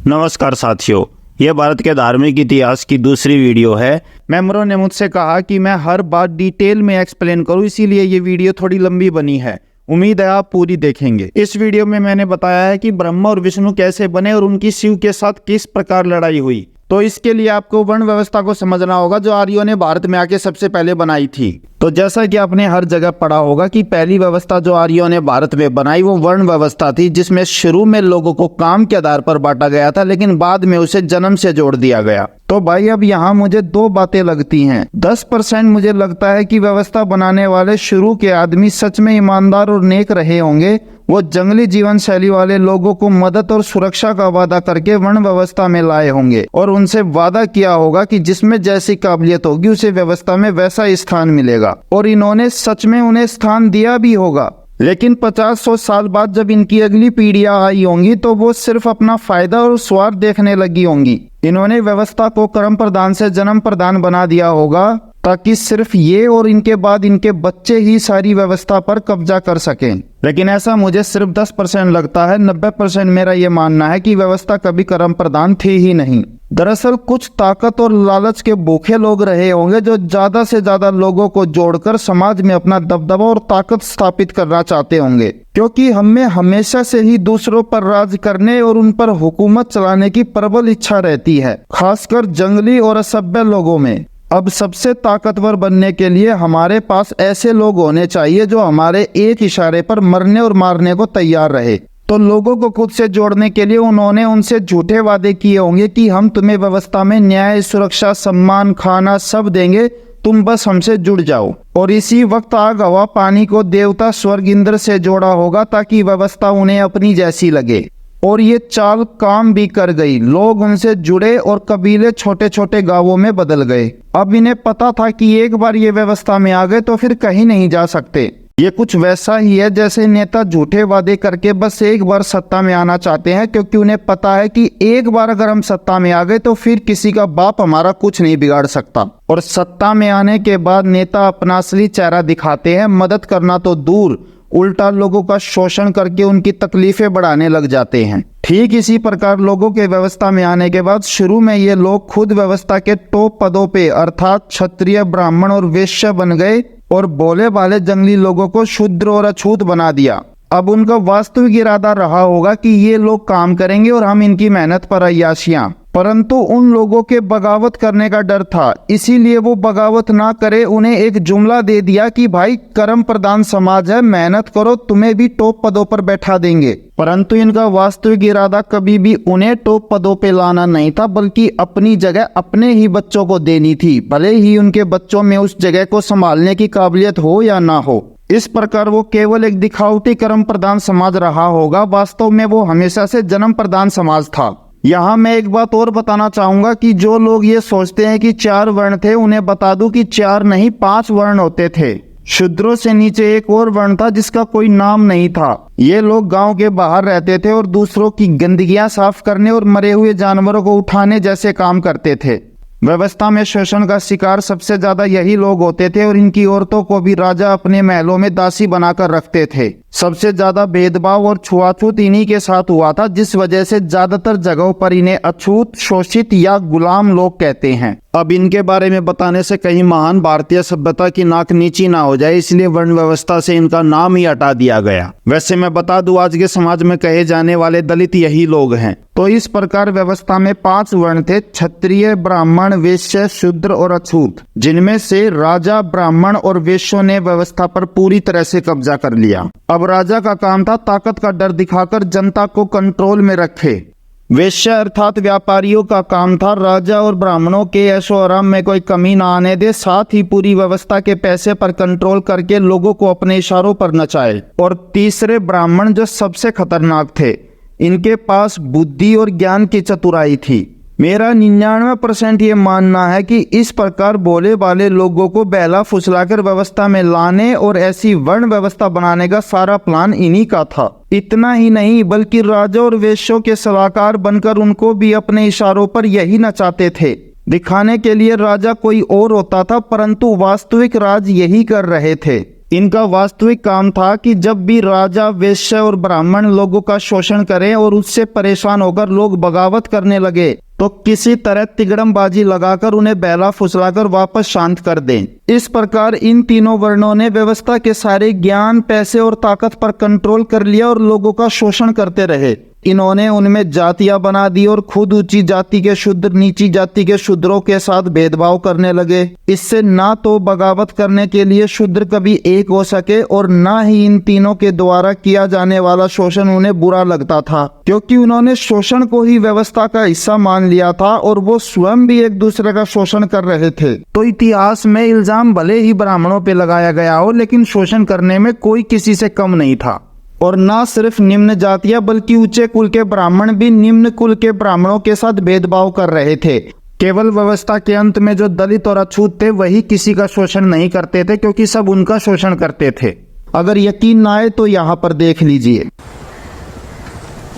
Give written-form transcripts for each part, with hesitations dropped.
नमस्कार साथियों, यह भारत के धार्मिक इतिहास की दूसरी वीडियो है। मेंबरों ने मुझसे कहा कि मैं हर बात डिटेल में एक्सप्लेन करूं, इसीलिए ये वीडियो थोड़ी लंबी बनी है। उम्मीद है आप पूरी देखेंगे। इस वीडियो में मैंने बताया है कि ब्रह्मा और विष्णु कैसे बने और उनकी शिव के साथ किस प्रकार लड़ाई हुई। तो इसके लिए आपको वर्ण व्यवस्था को समझना होगा जो आर्यों ने भारत में आके सबसे पहले बनाई थी। तो जैसा कि आपने हर जगह पढ़ा होगा कि पहली व्यवस्था जो आर्यों ने भारत में बनाई वो वर्ण व्यवस्था थी, जिसमें शुरू में लोगों को काम के आधार पर बांटा गया था, लेकिन बाद में उसे जन्म से जोड़ दिया गया। तो भाई अब यहाँ मुझे दो बातें लगती हैं। 10% मुझे लगता है कि व्यवस्था बनाने वाले शुरू के आदमी सच में ईमानदार और नेक रहे होंगे। वो जंगली जीवन शैली वाले लोगों को मदद और सुरक्षा का वादा करके वर्ण व्यवस्था में लाए होंगे और उनसे वादा किया होगा कि जिसमें जैसी काबिलियत होगी उसे व्यवस्था में वैसा स्थान मिलेगा, और इन्होंने सच में उन्हें स्थान दिया भी होगा। लेकिन 50-100 साल बाद जब इनकी अगली पीढ़ियां आई होंगी तो वो सिर्फ अपना फायदा और स्वार्थ देखने लगी होंगी। इन्होंने व्यवस्था को कर्म प्रधान से जन्म प्रधान बना दिया होगा ताकि सिर्फ ये और इनके बाद इनके बच्चे ही सारी व्यवस्था पर कब्जा कर सकें। लेकिन ऐसा मुझे सिर्फ 10% लगता है। 90% मेरा ये मानना है कि व्यवस्था कभी कर्म प्रधान थी ही नहीं। दरअसल कुछ ताकत और लालच के भूखे लोग रहे होंगे जो ज्यादा से ज्यादा लोगों को जोड़कर समाज में अपना दबदबा और ताकत स्थापित करना चाहते होंगे, क्योंकि हमें हमेशा से ही दूसरों पर राज करने और उन पर हुकूमत चलाने की प्रबल इच्छा रहती है, खासकर जंगली और असभ्य लोगों में। अब सबसे ताकतवर बनने के लिए हमारे पास ऐसे लोग होने चाहिए जो हमारे एक इशारे पर मरने और मारने को तैयार रहे। तो लोगों को खुद से जोड़ने के लिए उन्होंने उनसे झूठे वादे किए होंगे कि हम तुम्हें व्यवस्था में न्याय, सुरक्षा, सम्मान, खाना सब देंगे, तुम बस हमसे जुड़ जाओ। और इसी वक्त आग, हवा, पानी को देवता, स्वर्ग, इंद्र से जोड़ा होगा ताकि व्यवस्था उन्हें अपनी जैसी लगे। और ये चाल काम भी कर गई। लोग उनसे जुड़े और कबीले छोटे छोटे गांवों में बदल गए। अब इन्हें पता था कि एक बार ये व्यवस्था में आ गए तो फिर कहीं नहीं जा सकते। ये कुछ वैसा ही है जैसे नेता झूठे वादे करके बस एक बार सत्ता में आना चाहते हैं, क्योंकि उन्हें पता है कि एक बार अगर हम सत्ता में आ गए तो फिर किसी का बाप हमारा कुछ नहीं बिगाड़ सकता। और सत्ता में आने के बाद नेता अपना असली चेहरा दिखाते हैं। मदद करना तो दूर, उल्टा लोगों का शोषण करके उनकी तकलीफें बढ़ाने लग जाते हैं। ठीक इसी प्रकार लोगों के व्यवस्था में आने के बाद शुरू में ये लोग खुद व्यवस्था के टॉप पदों पे अर्थात क्षत्रिय, ब्राह्मण और वैश्य बन गए और भोले भाले जंगली लोगों को शूद्र और अछूत बना दिया। अब उनका वास्तविक इरादा रहा होगा कि ये लोग काम करेंगे और हम इनकी मेहनत पर अय्याशियां, परंतु उन लोगों के बगावत करने का डर था, इसीलिए वो बगावत ना करे। उन्हें एक जुमला दे दिया कि भाई कर्म प्रधान समाज है, मेहनत करो, तुम्हें भी टॉप पदों पर बैठा देंगे। परंतु इनका वास्तविक इरादा कभी भी उन्हें टॉप पदों पे लाना नहीं था, बल्कि अपनी जगह अपने ही बच्चों को देनी थी, भले ही उनके बच्चों में उस जगह को संभालने की काबिलियत हो या ना हो। इस प्रकार वो केवल एक दिखावटी कर्म प्रधान समाज रहा होगा। वास्तव में वो हमेशा से जन्म प्रधान समाज था। यहाँ मैं एक बात और बताना चाहूंगा कि जो लोग ये सोचते हैं कि 4 वर्ण थे, उन्हें बता दूं कि 4 नहीं 5 वर्ण होते थे। शूद्रों से नीचे एक और वर्ण था जिसका कोई नाम नहीं था। ये लोग गांव के बाहर रहते थे और दूसरों की गंदगियां साफ करने और मरे हुए जानवरों को उठाने जैसे काम करते थे। व्यवस्था में शोषण का शिकार सबसे ज्यादा यही लोग होते थे और इनकी औरतों को भी राजा अपने महलों में दासी बनाकर रखते थे। सबसे ज्यादा भेदभाव और छुआछूत इन्हीं के साथ हुआ था, जिस वजह से ज्यादातर जगहों पर इन्हें अछूत, शोषित या गुलाम लोग कहते हैं। अब इनके बारे में बताने से कहीं महान भारतीय सभ्यता की नाक नीची ना हो जाए, इसलिए वर्ण व्यवस्था से इनका नाम ही हटा दिया गया। वैसे मैं बता दूं, आज के समाज में कहे जाने वाले दलित यही लोग हैं। तो इस प्रकार व्यवस्था में 5 वर्ण थे: क्षत्रिय, ब्राह्मण, वैश्य, शूद्र और अछूत, जिनमें से राजा, ब्राह्मण और वैश्यों ने व्यवस्था पर पूरी तरह से कब्जा कर लिया। अब राजा का काम था ताकत का डर दिखाकर जनता को कंट्रोल में रखे। वैश्य अर्थात व्यापारियों का काम था राजा और ब्राह्मणों के ऐशो आराम में कोई कमी ना आने दे, साथ ही पूरी व्यवस्था के पैसे पर कंट्रोल करके लोगों को अपने इशारों पर नचाए। और तीसरे ब्राह्मण, जो सबसे खतरनाक थे, इनके पास बुद्धि और ज्ञान की चतुराई थी। मेरा 99% ये मानना है कि इस प्रकार भोले भाले लोगों को बहला फुसलाकर व्यवस्था में लाने और ऐसी वर्ण व्यवस्था बनाने का सारा प्लान इन्हीं का था। इतना ही नहीं, बल्कि राजा और वैश्यों के सलाहकार बनकर उनको भी अपने इशारों पर यही नचाते थे। दिखाने के लिए राजा कोई और होता था, परंतु वास्तविक राज यही कर रहे थे। इनका वास्तविक काम था कि जब भी राजा, वैश्य और ब्राह्मण लोगों का शोषण करें और उससे परेशान होकर लोग बगावत करने लगे तो किसी तरह तिगड़मबाजी लगाकर उन्हें बहला फुसलाकर वापस शांत कर दें। इस प्रकार इन तीनों वर्णों ने व्यवस्था के सारे ज्ञान, पैसे और ताकत पर कंट्रोल कर लिया और लोगों का शोषण करते रहे। इन्होंने उनमें जातियां बना दी और खुद ऊंची जाति के शूद्र नीची जाति के शूद्रों के साथ भेदभाव करने लगे। इससे ना तो बगावत करने के लिए शूद्र कभी एक हो सके और ना ही इन तीनों के द्वारा किया जाने वाला शोषण उन्हें बुरा लगता था, क्योंकि उन्होंने शोषण को ही व्यवस्था का हिस्सा मान लिया था और वो स्वयं भी एक दूसरे का शोषण कर रहे थे। तो इतिहास में इल्जाम भले ही ब्राह्मणों पे लगाया गया हो, लेकिन शोषण करने में कोई किसी से कम नहीं था। और ना सिर्फ निम्न जातियां बल्कि ऊंचे कुल के ब्राह्मण भी निम्न कुल के ब्राह्मणों के साथ भेदभाव कर रहे थे। केवल व्यवस्था के अंत में जो दलित और अछूत थे वही किसी का शोषण नहीं करते थे, क्योंकि सब उनका शोषण करते थे। अगर यकीन ना आए तो यहाँ पर देख लीजिए।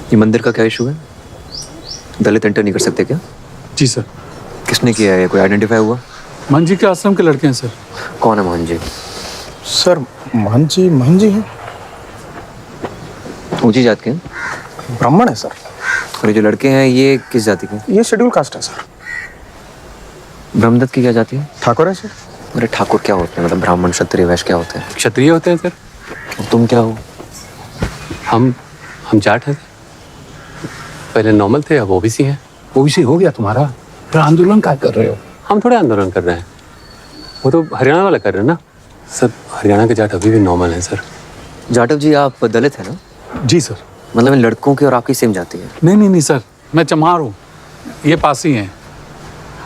ये मंदिर का क्या इशू है? दलित एंटर नहीं कर सकते क्या? जी सर। किसने किया है? कोई आइडेंटिफाई हुआ? महन जी के आश्रम के लड़के हैं सर। कौन है महन जी? सर महन जी हैं, ऊंची जात के हैं? ब्राह्मण है सर। और ये जो लड़के हैं ये किस जाति के? ये शेड्यूल कास्ट है सर। ब्रह्मदत्त की क्या जाति है? ठाकुर है सर। अरे ठाकुर क्या होते हैं? मतलब ब्राह्मण, क्षत्रिय, वैश्य क्या होते हैं? क्षत्रिय होते हैं सर। और तुम क्या हो? हम जाट हैं। पहले नॉर्मल थे, अब ओबीसी हैं। ओबीसी हो गया तुम्हारा? फिर आंदोलन क्या कर रहे हो? हम थोड़े आंदोलन कर रहे हैं, वो तो हरियाणा वाला कर रहे हैं ना सर। हरियाणा के जाट अभी भी नॉर्मल हैं सर। जाटव जी आप दलित है ना? जी सर। मतलब इन लड़कों की और आपकी सेम जाति है? नहीं सर, मैं चमार हूँ, ये पासी हैं।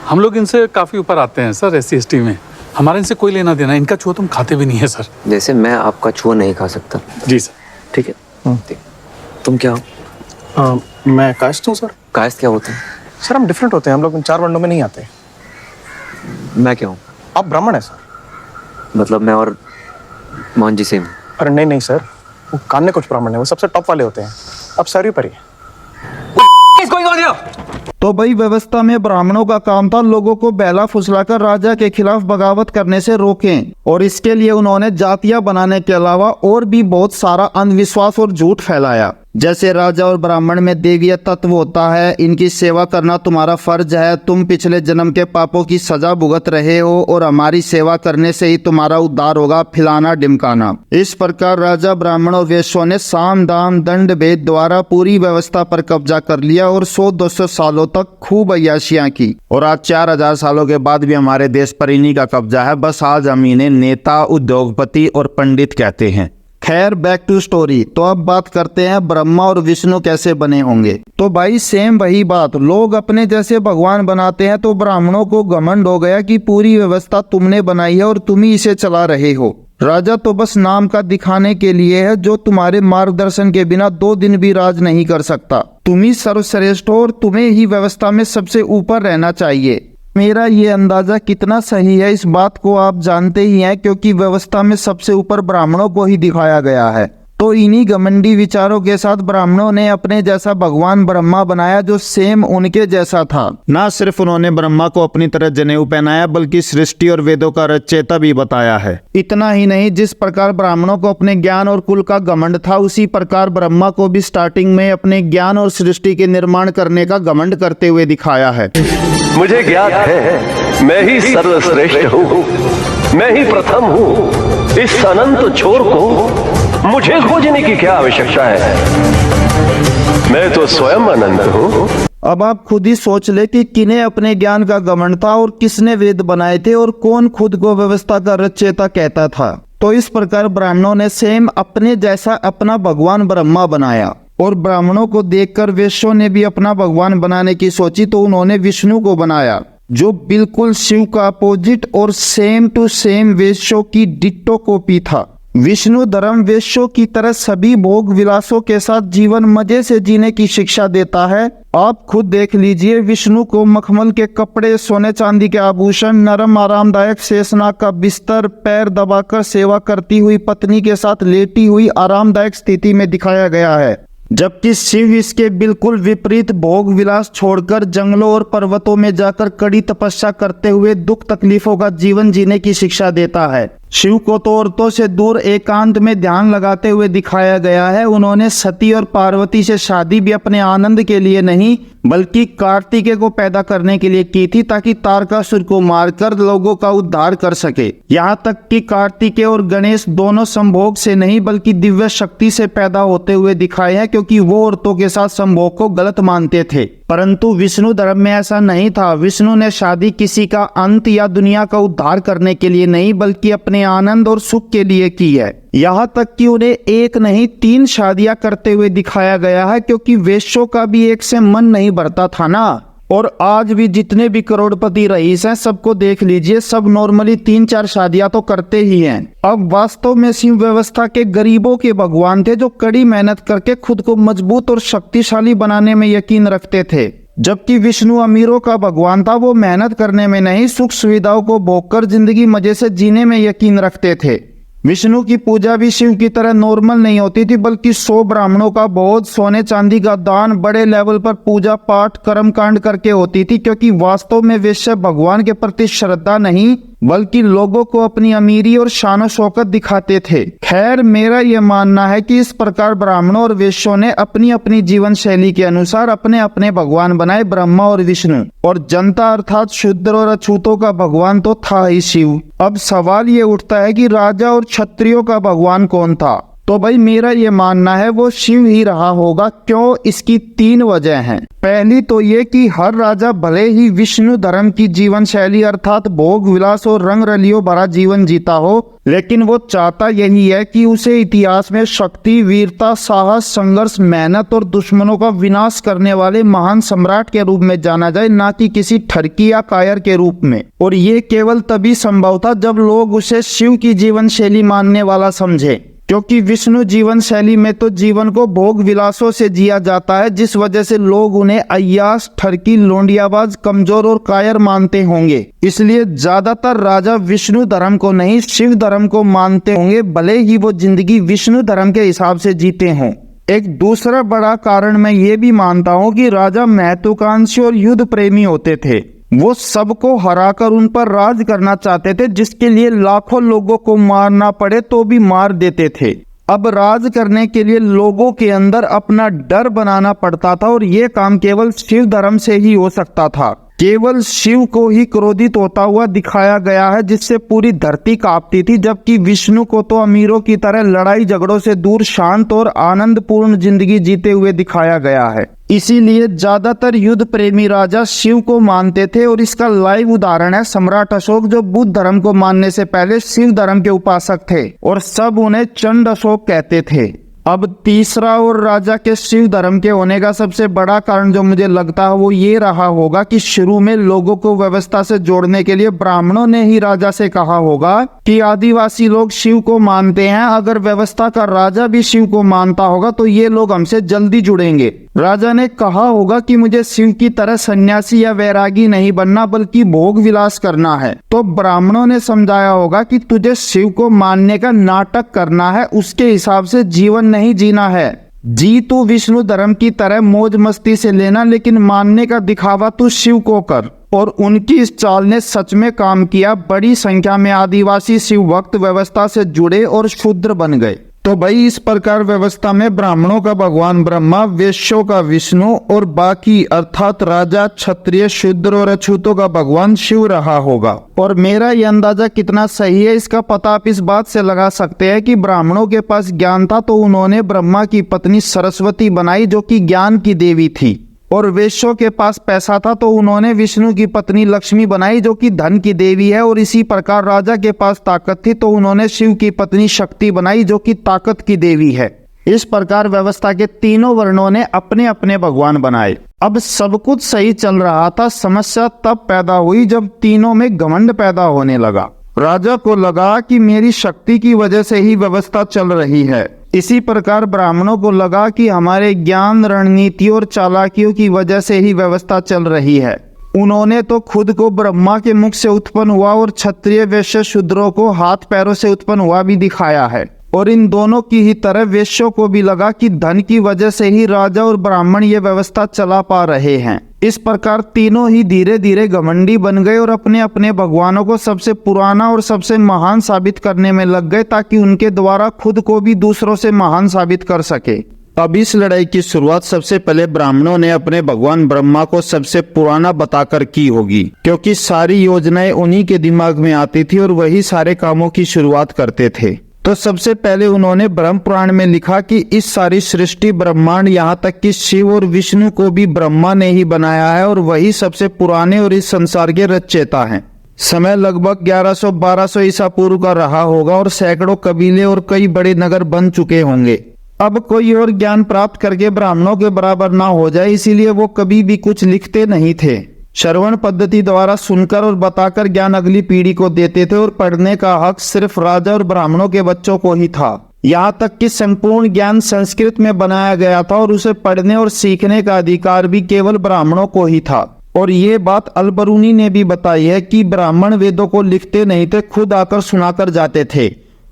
हम लोग इनसे काफ़ी ऊपर आते हैं सर, SC ST में। हमारा इनसे कोई लेना देना, इनका छुआ तुम खाते भी नहीं है सर। जैसे मैं आपका छुआ नहीं खा सकता। जी सर। ठीक है। तुम क्या हो? मैं कास्ट हूँ सर। कायस्थ क्या होते हैं? सर हम डिफरेंट होते हैं, हम लोग इन 4 वर्णों में नहीं आते। मैं क्या हूँ? आप ब्राह्मण है सर। मतलब मैं और मोहन जी सेम? अरे नहीं सर, वो कान्य कुछ ब्राह्मण है, वो सबसे टॉप वाले होते हैं। अब सर पर ही तो भाई व्यवस्था में ब्राह्मणों का काम था लोगों को बहला फुसलाकर राजा के खिलाफ बगावत करने से रोकें, और इसके लिए उन्होंने जातियां बनाने के अलावा और भी बहुत सारा अंधविश्वास और झूठ फैलाया। जैसे राजा और ब्राह्मण में देवीय तत्व होता है, इनकी सेवा करना तुम्हारा फर्ज है, तुम पिछले जन्म के पापों की सजा भुगत रहे हो और हमारी सेवा करने से ही तुम्हारा उद्धार होगा, फिलाना ढिमकाना। इस प्रकार राजा, ब्राह्मण और वैश्यों ने साम दाम दंड भेद द्वारा पूरी व्यवस्था पर कब्जा कर लिया और 100-200 सालों तक खूब अय्याशियां की। और आज 4000 सालों के बाद भी हमारे देश पर इन्हीं का कब्जा है। बस आज हम इन्हें नेता, उद्योगपति और पंडित कहते हैं। खैर, बैक टू स्टोरी। तो अब बात करते हैं ब्रह्मा और विष्णु कैसे बने होंगे। तो भाई सेम वही बात, लोग अपने जैसे भगवान बनाते हैं, तो ब्राह्मणों को घमंड हो गया कि पूरी व्यवस्था तुमने बनाई है और तुम ही इसे चला रहे हो। राजा तो बस नाम का दिखाने के लिए है, जो तुम्हारे मार्गदर्शन के बिना 2 दिन भी राज नहीं कर सकता। तुम ही सर्वश्रेष्ठ हो और तुम्हें ही व्यवस्था में सबसे ऊपर रहना चाहिए। मेरा ये अंदाजा कितना सही है इस बात को आप जानते ही हैं, क्योंकि व्यवस्था में सबसे ऊपर ब्राह्मणों को ही दिखाया गया है। तो इन्हीं घमंडी विचारों के साथ ब्राह्मणों ने अपने जैसा भगवान ब्रह्मा बनाया, जो सेम उनके जैसा था। ना सिर्फ उन्होंने ब्रह्मा को अपनी तरह जनेऊ पहनाया, बल्कि सृष्टि और वेदों का रचयिता भी बताया है। इतना ही नहीं, जिस प्रकार ब्राह्मणों को अपने ज्ञान और कुल का घमंड था, उसी प्रकार ब्रह्मा को भी स्टार्टिंग में अपने ज्ञान और सृष्टि के निर्माण करने का घमंड करते हुए दिखाया है। मुझे ज्ञात है मैं ही सर्वश्रेष्ठ हूँ, मैं ही प्रथम हूँ। इस अनंत छोर को मुझे खोजने की क्या आवश्यकता है? मैं तो स्वयं अनंत हूँ। अब आप खुद ही सोच ले कि किन्हें अपने ज्ञान का घमंड था और किसने वेद बनाए थे और कौन खुद को व्यवस्था का रचयिता कहता था। तो इस प्रकार ब्राह्मणों ने सेम अपने जैसा अपना भगवान ब्रह्मा बनाया, और ब्राह्मणों को देखकर वैश्यों ने भी अपना भगवान बनाने की सोची, तो उन्होंने विष्णु को बनाया, जो बिल्कुल शिव का अपोजिट और सेम टू सेम वैश्यों की डिट्टो कॉपी था। विष्णु धर्म वैश्यों की तरह सभी भोग विलासों के साथ जीवन मजे से जीने की शिक्षा देता है। आप खुद देख लीजिए, विष्णु को मखमल के कपड़े, सोने चांदी के आभूषण, नरम आरामदायक शेषनाग का बिस्तर, पैर दबाकर सेवा करती हुई पत्नी के साथ लेटी हुई आरामदायक स्थिति में दिखाया गया है, जबकि शिव इसके बिल्कुल विपरीत भोग विलास छोड़कर जंगलों और पर्वतों में जाकर कड़ी तपस्या करते हुए दुख तकलीफों का जीवन जीने की शिक्षा देता है। शिव को तो औरतों से दूर एकांत में ध्यान लगाते हुए दिखाया गया है। उन्होंने सती और पार्वती से शादी भी अपने आनंद के लिए नहीं बल्कि कार्तिकेय को पैदा करने के लिए की थी, ताकि तारकासुर को मारकर लोगों का उद्धार कर सके। यहाँ तक कि कार्तिकेय और गणेश दोनों संभोग से नहीं बल्कि दिव्य शक्ति से पैदा होते हुए दिखाए हैं, क्योंकि वो औरतों के साथ संभोग को गलत मानते थे। परंतु विष्णु धर्म में ऐसा नहीं था। विष्णु ने शादी किसी का अंत या दुनिया का उद्धार करने के लिए नहीं बल्कि अपने आनंद और सुख के लिए की है। यहाँ तक कि उन्हें एक नहीं 3 शादियां करते हुए दिखाया गया है, क्योंकि वेश्यों का भी एक से मन नहीं भरता था ना। और आज भी जितने भी करोड़पति रईस हैं सबको देख लीजिए, सब नॉर्मली 3-4 शादियां तो करते ही हैं। अब वास्तव में शिव व्यवस्था के गरीबों के भगवान थे, जो कड़ी मेहनत करके खुद को मजबूत और शक्तिशाली बनाने में यकीन रखते थे। जबकि विष्णु अमीरों का भगवान था, वो मेहनत करने में नहीं सुख सुविधाओं को भोगकर जिंदगी मजे से जीने में यकीन रखते थे। विष्णु की पूजा भी शिव की तरह नॉर्मल नहीं होती थी, बल्कि 100 ब्राह्मणों का बहुत सोने चांदी का दान, बड़े लेवल पर पूजा पाठ कर्म कांड करके होती थी, क्योंकि वास्तव में वेश्या भगवान के प्रति श्रद्धा नहीं बल्कि लोगों को अपनी अमीरी और शान शौकत दिखाते थे। खैर, मेरा यह मानना है कि इस प्रकार ब्राह्मणों और वेश्यों ने अपनी अपनी जीवन शैली के अनुसार अपने अपने भगवान बनाए, ब्रह्मा और विष्णु। और जनता अर्थात शूद्र और अछूतों का भगवान तो था ही शिव। अब सवाल ये उठता है कि राजा और क्षत्रियों का भगवान कौन था? तो भाई मेरा ये मानना है वो शिव ही रहा होगा। क्यों? इसकी 3 वजह हैं। पहली तो ये कि हर राजा भले ही विष्णु धर्म की जीवन शैली अर्थात भोग विलास और रंग रलियों भरा जीवन जीता हो, लेकिन वो चाहता यही है कि उसे इतिहास में शक्ति, वीरता, साहस, संघर्ष, मेहनत और दुश्मनों का विनाश करने वाले महान सम्राट के रूप में जाना जाए, ना कि किसी ठरकी या कायर के रूप में। और ये केवल तभी संभव था जब लोग उसे शिव की जीवन शैली मानने वाला समझे, क्योंकि विष्णु जीवन शैली में तो जीवन को भोग विलासों से जिया जाता है, जिस वजह से लोग उन्हें अय्यास, ठरकी, लोंडियाबाज, कमजोर और कायर मानते होंगे। इसलिए ज्यादातर राजा विष्णु धर्म को नहीं शिव धर्म को मानते होंगे, भले ही वो जिंदगी विष्णु धर्म के हिसाब से जीते हों। एक दूसरा बड़ा कारण मैं ये भी मानता हूँ कि राजा महत्वाकांक्षी और युद्ध प्रेमी होते थे। वो सबको हराकर उन पर राज करना चाहते थे, जिसके लिए लाखों लोगों को मारना पड़े तो भी मार देते थे। अब राज करने के लिए लोगों के अंदर अपना डर बनाना पड़ता था, और ये काम केवल शिव धर्म से ही हो सकता था। केवल शिव को ही क्रोधित होता हुआ दिखाया गया है, जिससे पूरी धरती कांपती थी, जबकि विष्णु को तो अमीरों की तरह लड़ाई झगड़ों से दूर शांत और आनंदपूर्ण जिंदगी जीते हुए दिखाया गया है। इसीलिए ज्यादातर युद्ध प्रेमी राजा शिव को मानते थे, और इसका लाइव उदाहरण है सम्राट अशोक, जो बुद्ध धर्म को मानने से पहले शिव धर्म के उपासक थे और सब उन्हें चंड अशोक कहते थे। अब तीसरा और राजा के शिव धर्म के होने का सबसे बड़ा कारण जो मुझे लगता है वो ये रहा होगा कि शुरू में लोगों को व्यवस्था से जोड़ने के लिए ब्राह्मणों ने ही राजा से कहा होगा कि आदिवासी लोग शिव को मानते हैं, अगर व्यवस्था का राजा भी शिव को मानता होगा तो ये लोग हमसे जल्दी जुड़ेंगे। राजा ने कहा होगा कि मुझे शिव की तरह सन्यासी या वैरागी नहीं बनना बल्कि भोग विलास करना है। तो ब्राह्मणों ने समझाया होगा कि तुझे शिव को मानने का नाटक करना है, उसके हिसाब से जीवन नहीं जीना है। जी तू विष्णु धर्म की तरह मौज मस्ती से लेना, लेकिन मानने का दिखावा तू शिव को कर। और उनकी इस चाल ने सच में काम किया। बड़ी संख्या में आदिवासी शिव भक्त व्यवस्था से जुड़े और शूद्र बन गए। तो भाई इस प्रकार व्यवस्था में ब्राह्मणों का भगवान ब्रह्मा, वेश्यों का विष्णु और बाकी अर्थात राजा, क्षत्रिय, शूद्र और अछूतों का भगवान शिव रहा होगा। और मेरा ये अंदाजा कितना सही है इसका पता आप इस बात से लगा सकते हैं कि ब्राह्मणों के पास ज्ञान था तो उन्होंने ब्रह्मा की पत्नी सरस्वती बनाई, जो कि ज्ञान की देवी थी। और वेश्यों के पास पैसा था तो उन्होंने विष्णु की पत्नी लक्ष्मी बनाई, जो कि धन की देवी है। और इसी प्रकार राजा के पास ताकत थी तो उन्होंने शिव की पत्नी शक्ति बनाई, जो कि ताकत की देवी है। इस प्रकार व्यवस्था के तीनों वर्णों ने अपने अपने भगवान बनाए। अब सब कुछ सही चल रहा था, समस्या तब पैदा हुई जब तीनों में घमंड पैदा होने लगा। राजा को लगा कि मेरी शक्ति की वजह से ही व्यवस्था चल रही है। इसी प्रकार ब्राह्मणों को लगा कि हमारे ज्ञान, रणनीति और चालाकियों की वजह से ही व्यवस्था चल रही है। उन्होंने तो खुद को ब्रह्मा के मुख से उत्पन्न हुआ और क्षत्रिय, वैश्य, शूद्रों को हाथ पैरों से उत्पन्न हुआ भी दिखाया है। और इन दोनों की ही तरह वेश्यों को भी लगा कि धन की वजह से ही राजा और ब्राह्मण ये व्यवस्था चला पा रहे हैं। इस प्रकार तीनों ही धीरे धीरे घमंडी बन गए और अपने अपने भगवानों को सबसे पुराना और सबसे महान साबित करने में लग गए, ताकि उनके द्वारा खुद को भी दूसरों से महान साबित कर सके। अब इस लड़ाई की शुरुआत सबसे पहले ब्राह्मणों ने अपने भगवान ब्रह्मा को सबसे पुराना बताकर की होगी, क्योंकि सारी योजनाएं उन्हीं के दिमाग में आती थी और वही सारे कामों की शुरुआत करते थे। तो सबसे पहले उन्होंने ब्रह्म पुराण में लिखा कि इस सारी सृष्टि ब्रह्मांड यहाँ तक कि शिव और विष्णु को भी ब्रह्मा ने ही बनाया है और वही सबसे पुराने और इस संसार के रचयिता हैं। समय लगभग 1100-1200 ईसा पूर्व का रहा होगा और सैकड़ों कबीले और कई बड़े नगर बन चुके होंगे। अब कोई और ज्ञान प्राप्त करके ब्राह्मणों के बराबर ना हो जाए, इसीलिए वो कभी भी कुछ लिखते नहीं थे। श्रवण पद्धति द्वारा सुनकर और बताकर ज्ञान अगली पीढ़ी को देते थे और पढ़ने का हक सिर्फ राजा और ब्राह्मणों के बच्चों को ही था। यहाँ तक कि संपूर्ण ज्ञान संस्कृत में बनाया गया था और उसे पढ़ने और सीखने का अधिकार भी केवल ब्राह्मणों को ही था। और ये बात अल-बरूनी ने भी बताई है कि ब्राह्मण वेदों को लिखते नहीं थे, खुद आकर सुनाकर जाते थे।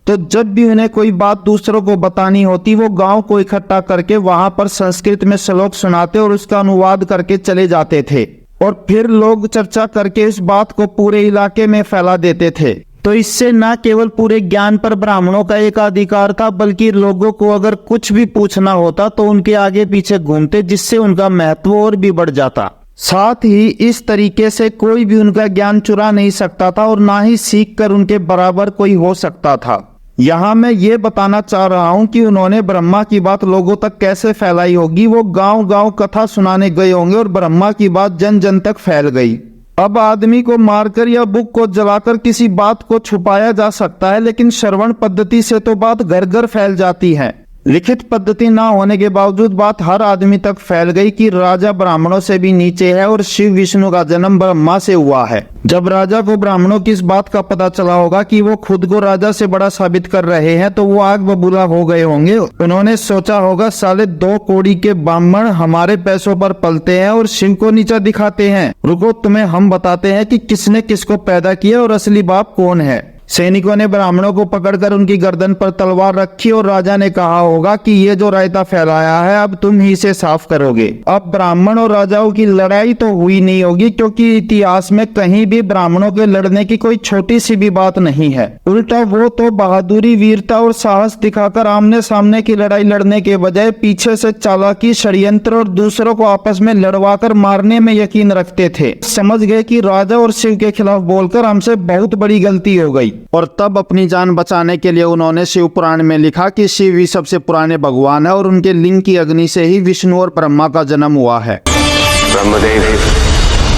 तो जब भी उन्हें कोई बात दूसरों को बतानी होती, वो गांव को इकट्ठा करके वहां पर संस्कृत में श्लोक सुनाते और उसका अनुवाद करके चले जाते थे और फिर लोग चर्चा करके इस बात को पूरे इलाके में फैला देते थे। तो इससे न केवल पूरे ज्ञान पर ब्राह्मणों का एक अधिकार था, बल्कि लोगों को अगर कुछ भी पूछना होता तो उनके आगे पीछे घूमते, जिससे उनका महत्व और भी बढ़ जाता। साथ ही इस तरीके से कोई भी उनका ज्ञान चुरा नहीं सकता था और ना ही सीख कर उनके बराबर कोई हो सकता था। यहाँ मैं ये बताना चाह रहा हूँ कि उन्होंने ब्रह्मा की बात लोगों तक कैसे फैलाई होगी। वो गांव गांव कथा सुनाने गए होंगे और ब्रह्मा की बात जन जन तक फैल गई। अब आदमी को मारकर या बुक को जलाकर किसी बात को छुपाया जा सकता है, लेकिन श्रवण पद्धति से तो बात घर घर फैल जाती है। लिखित पद्धति ना होने के बावजूद बात हर आदमी तक फैल गई कि राजा ब्राह्मणों से भी नीचे है और शिव विष्णु का जन्म ब्रह्मा से हुआ है। जब राजा को ब्राह्मणों की इस बात का पता चला होगा कि वो खुद को राजा से बड़ा साबित कर रहे हैं, तो वो आग बबूला हो गए होंगे। उन्होंने सोचा होगा, साले 2 कौड़ी के ब्राह्मण हमारे पैसों पर पलते हैं और शिव को नीचा दिखाते हैं। रुको, तुम्हें हम बताते हैं कि किसने किसको पैदा किया और असली बाप कौन है। सैनिकों ने ब्राह्मणों को पकड़कर उनकी गर्दन पर तलवार रखी और राजा ने कहा होगा कि ये जो रायता फैलाया है, अब तुम ही इसे साफ करोगे। अब ब्राह्मण और राजाओं की लड़ाई तो हुई नहीं होगी, क्योंकि इतिहास में कहीं भी ब्राह्मणों के लड़ने की कोई छोटी सी भी बात नहीं है। उल्टा वो तो बहादुरी, वीरता और साहस दिखाकर आमने सामने की लड़ाई लड़ने के बजाय पीछे से चालाकी, षड्यंत्र और दूसरों को आपस में लड़वाकर मारने में यकीन रखते थे। समझ गए कि राजा और शिव के खिलाफ बोलकर हमसे बहुत बड़ी गलती हो गई, और तब अपनी जान बचाने के लिए उन्होंने शिव पुराण में लिखा कि शिव ही सबसे पुराने भगवान है और उनके लिंग की अग्नि से ही विष्णु और ब्रह्मा का जन्म हुआ है। ब्रह्मदेव,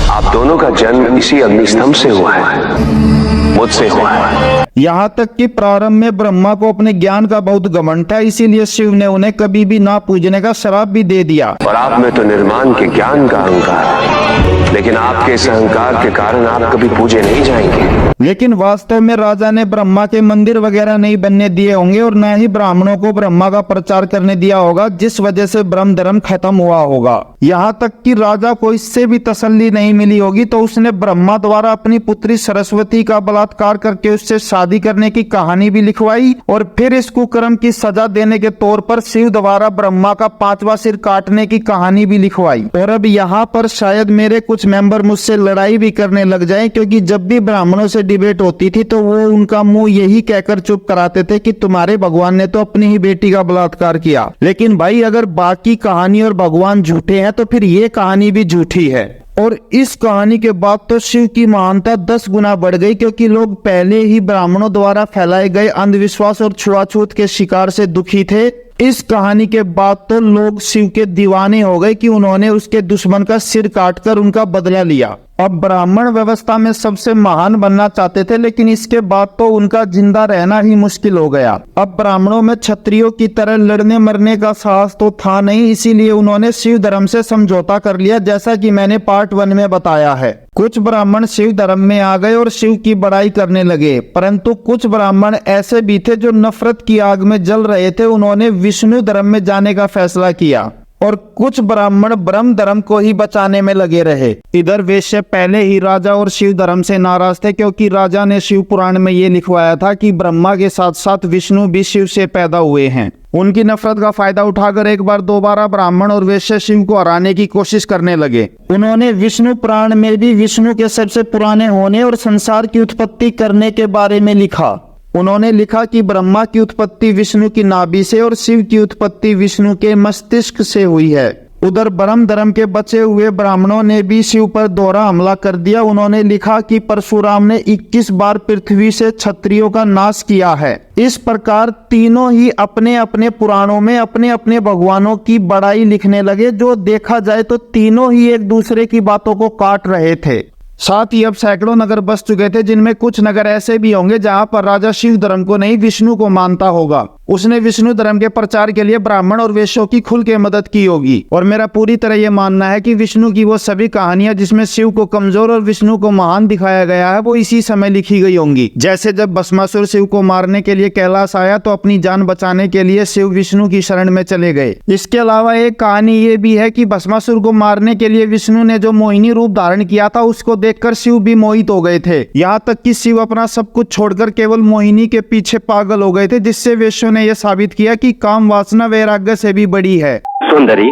आप दोनों का जन्म इसी अग्निस्तंभ से हुआ है, मुझसे हुआ है। यहाँ तक कि प्रारंभ में ब्रह्मा को अपने ज्ञान का बहुत घमंड था, इसीलिए शिव ने उन्हें कभी भी ना पूजने का श्राप भी दे दिया। और आप में तो निर्माण के ज्ञान का अहंकार है, लेकिन आपके इस अहंकार के कारण आप कभी पूजे नहीं जाएंगे। लेकिन वास्तव में राजा ने ब्रह्मा के मंदिर वगैरह नहीं बनने दिए होंगे और न ही ब्राह्मणों को ब्रह्मा का प्रचार करने दिया होगा, जिस वजह से ब्रह्म धर्म खत्म हुआ होगा। यहाँ तक कि राजा को इससे भी तसल्ली नहीं मिली होगी, तो उसने ब्रह्मा द्वारा अपनी पुत्री सरस्वती का बलात्कार करके उससे शादी करने की कहानी भी लिखवाई और फिर इस कुकर्म की सजा देने के तौर पर शिव द्वारा ब्रह्मा का 5वां सिर काटने की कहानी भी लिखवाई। और अब यहाँ पर शायद मेरे कुछ मेंबर मुझसे लड़ाई भी करने लग जाएं, क्योंकि जब भी ब्राह्मणों से डिबेट होती थी तो वो उनका मुंह यही कहकर चुप कराते थे कि तुम्हारे भगवान ने तो अपनी ही बेटी का बलात्कार किया। लेकिन भाई, अगर बाकी कहानी और भगवान झूठे हैं तो फिर ये कहानी भी झूठी है। और इस कहानी के बाद तो शिव की महानता 10 गुना बढ़ गई, क्योंकि लोग पहले ही ब्राह्मणों द्वारा फैलाए गए अंधविश्वास और छुआछूत के शिकार से दुखी थे। इस कहानी के बाद तो लोग शिव के दीवाने हो गए कि उन्होंने उसके दुश्मन का सिर काटकर उनका बदला लिया। अब ब्राह्मण व्यवस्था में सबसे महान बनना चाहते थे, लेकिन इसके बाद तो उनका जिंदा रहना ही मुश्किल हो गया। अब ब्राह्मणों में क्षत्रियों की तरह लड़ने मरने का साहस तो था नहीं, इसीलिए उन्होंने शिव धर्म से समझौता कर लिया, जैसा कि मैंने पार्ट 1 में बताया है। कुछ ब्राह्मण शिव धर्म में आ गए और शिव की बड़ाई करने लगे, परंतु कुछ ब्राह्मण ऐसे भी थे जो नफरत की आग में जल रहे थे। उन्होंने विष्णु धर्म में जाने का फैसला किया। और कुछ ब्राह्मण ब्रह्म धर्म को ही बचाने में लगे रहे। इधर वैश्य पहले ही राजा और शिव धर्म से नाराज थे, क्योंकि राजा ने शिव पुराण में ये लिखवाया था कि ब्रह्मा के साथ साथ विष्णु भी शिव से पैदा हुए हैं। उनकी नफरत का फायदा उठाकर एक बार दोबारा ब्राह्मण और वैश्य शिव को हराने की कोशिश करने लगे। उन्होंने विष्णु पुराण में भी विष्णु के सबसे पुराने होने और संसार की उत्पत्ति करने के बारे में लिखा। उन्होंने लिखा कि ब्रह्मा की उत्पत्ति विष्णु की नाभि से और शिव की उत्पत्ति विष्णु के मस्तिष्क से हुई है। उधर ब्रह्म धर्म के बचे हुए ब्राह्मणों ने भी शिव पर दोहरा हमला कर दिया। उन्होंने लिखा कि परशुराम ने 21 बार पृथ्वी से क्षत्रियों का नाश किया है। इस प्रकार तीनों ही अपने अपने पुराणों में अपने अपने भगवानों की बड़ाई लिखने लगे। जो देखा जाए तो तीनों ही एक दूसरे की बातों को काट रहे थे। साथ ही अब सैकड़ों नगर बस चुके थे, जिनमें कुछ नगर ऐसे भी होंगे जहां पर राजा शिव धर्म को नहीं विष्णु को मानता होगा। उसने विष्णु धर्म के प्रचार के लिए ब्राह्मण और वैश्यों की खुल के मदद की होगी। और मेरा पूरी तरह यह मानना है कि विष्णु की वो सभी कहानियां जिसमें शिव को कमजोर और विष्णु को महान दिखाया गया है, वो इसी समय लिखी गई होंगी। जैसे जब भस्मासुर शिव को मारने के लिए कैलाश आया तो अपनी जान बचाने के लिए शिव विष्णु की शरण में चले गए। इसके अलावा एक कहानी ये भी है कि भस्मासुर को मारने के लिए विष्णु ने जो मोहिनी रूप धारण किया था, उसको देखकर शिव भी मोहित हो गए थे। यहाँ तक कि शिव अपना सब कुछ छोड़कर केवल मोहिनी के पीछे पागल हो गए थे, जिससे वैश्यों ने यह साबित किया कि काम वासना वैराग्य से भी बड़ी है। सुंदरी,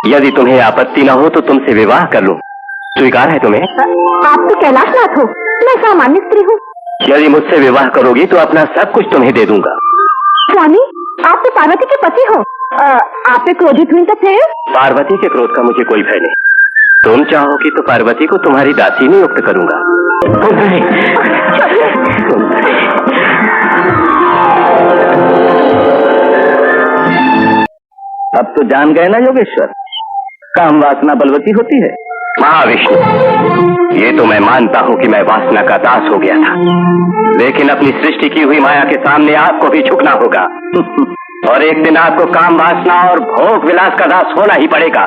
यदि तुम्हें आपत्ति न हो तो तुमसे विवाह कर लूं। स्वीकार है तुम्हें? आप तो कैलाशनाथ हो, मैं सामान्य स्त्री हूँ। यदि मुझसे विवाह करोगी तो अपना सब कुछ तुम्हें दे दूंगा। स्वामी, आप तो पार्वती के पति हो, आप पे क्रोधित हुई तो फिर? पार्वती के क्रोध का मुझे कोई भय नहीं। तुम चाहोगी तो पार्वती को तुम्हारी दासी नियुक्त करूंगा। अब तो जान गए ना योगेश्वर, काम वासना बलवती होती है। महाविष्णु, ये तो मैं मानता हूँ कि मैं वासना का दास हो गया था, लेकिन अपनी सृष्टि की हुई माया के सामने आपको भी झुकना होगा। और एक दिन आपको काम वासना और भोग विलास का दास होना ही पड़ेगा।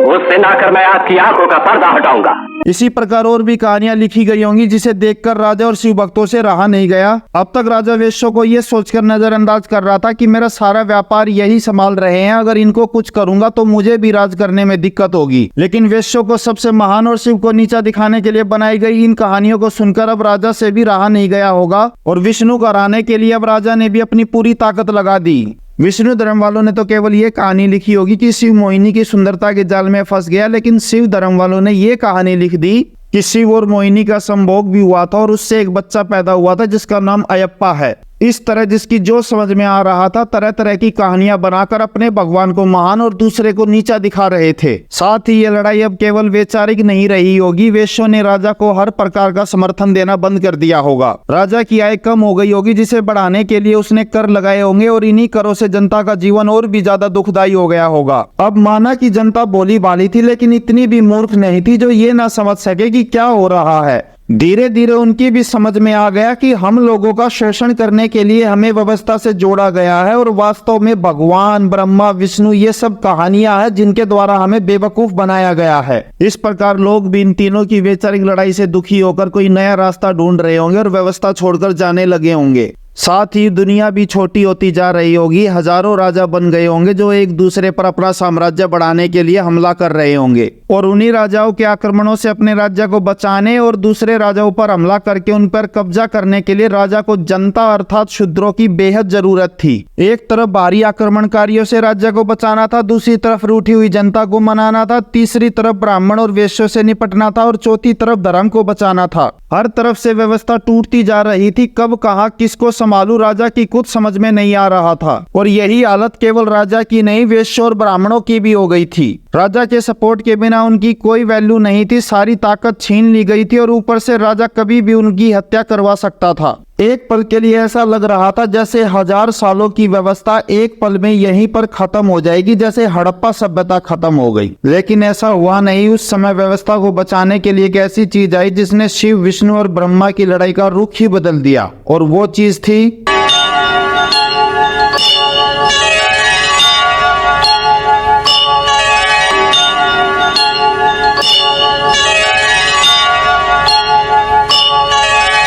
उससे ना कर मैं आपकी आंखों का पर्दा हटाऊंगा। इसी प्रकार और भी कहानियां लिखी गई होंगी, जिसे देखकर राजा और शिव भक्तों से रहा नहीं गया। अब तक राजा वैश्यों को ये सोचकर नजरअंदाज कर रहा था कि मेरा सारा व्यापार यही संभाल रहे हैं, अगर इनको कुछ करूंगा तो मुझे भी राज करने में दिक्कत होगी। लेकिन वैश्यों को सबसे महान और शिव को नीचा दिखाने के लिए बनाई गई इन कहानियों को सुनकर अब राजा से भी रहा नहीं गया होगा, और विष्णु को हराने के लिए अब राजा ने भी अपनी पूरी ताकत लगा दी। विष्णु धर्म वालों ने तो केवल ये कहानी लिखी होगी कि शिव मोहिनी की सुंदरता के जाल में फंस गया, लेकिन शिव धर्म वालों ने ये कहानी लिख दी कि शिव और मोहिनी का संभोग भी हुआ था और उससे एक बच्चा पैदा हुआ था जिसका नाम अयप्पा है। इस तरह जिसकी जो समझ में आ रहा था, तरह तरह की कहानियां बनाकर अपने भगवान को महान और दूसरे को नीचा दिखा रहे थे। साथ ही ये लड़ाई अब केवल वैचारिक नहीं रही होगी, वैश्यों ने राजा को हर प्रकार का समर्थन देना बंद कर दिया होगा। राजा की आय कम हो गई होगी, जिसे बढ़ाने के लिए उसने कर लगाए होंगे, और इन्हीं करों से जनता का जीवन और भी ज्यादा दुखदायी हो गया होगा। अब माना कि जनता भोली भाली थी, लेकिन इतनी भी मूर्ख नहीं थी जो ये ना समझ सके कि क्या हो रहा है। धीरे धीरे उनकी भी समझ में आ गया कि हम लोगों का शोषण करने के लिए हमें व्यवस्था से जोड़ा गया है, और वास्तव में भगवान, ब्रह्मा, विष्णु ये सब कहानियां हैं जिनके द्वारा हमें बेवकूफ बनाया गया है। इस प्रकार लोग भी इन तीनों की वैचारिक लड़ाई से दुखी होकर कोई नया रास्ता ढूंढ रहे होंगे और व्यवस्था छोड़कर जाने लगे होंगे। साथ ही दुनिया भी छोटी होती जा रही होगी। हजारों राजा बन गए होंगे जो एक दूसरे पर अपना साम्राज्य बढ़ाने के लिए हमला कर रहे होंगे, और उन्हीं राजाओं के आक्रमणों से अपने राज्य को बचाने और दूसरे राजाओं पर हमला करके उन पर कब्जा करने के लिए राजा को जनता अर्थात शूद्रों की बेहद जरूरत थी। एक तरफ बाहरी आक्रमणकारियों से राज्य को बचाना था, दूसरी तरफ रूठी हुई जनता को मनाना था, तीसरी तरफ ब्राह्मण और वैश्यों से निपटना था, और चौथी तरफ धर्म को बचाना था। हर तरफ से व्यवस्था टूटती जा रही थी। कब कहाँ किसको संभालू राजा की कुछ समझ में नहीं आ रहा था, और यही हालत केवल राजा की नहीं, वैश्य और ब्राह्मणों की भी हो गई थी। राजा के सपोर्ट के बिना उनकी कोई वैल्यू नहीं थी, सारी ताकत छीन ली गई थी, और ऊपर से राजा कभी भी उनकी हत्या करवा सकता था। एक पल के लिए ऐसा लग रहा था जैसे 1000 सालों की व्यवस्था एक पल में यहीं पर खत्म हो जाएगी, जैसे हड़प्पा सभ्यता खत्म हो गई। लेकिन ऐसा हुआ नहीं। उस समय व्यवस्था को बचाने के लिए एक ऐसी चीज आई जिसने शिव, विष्णु और ब्रह्मा की लड़ाई का रुख ही बदल दिया, और वो चीज थी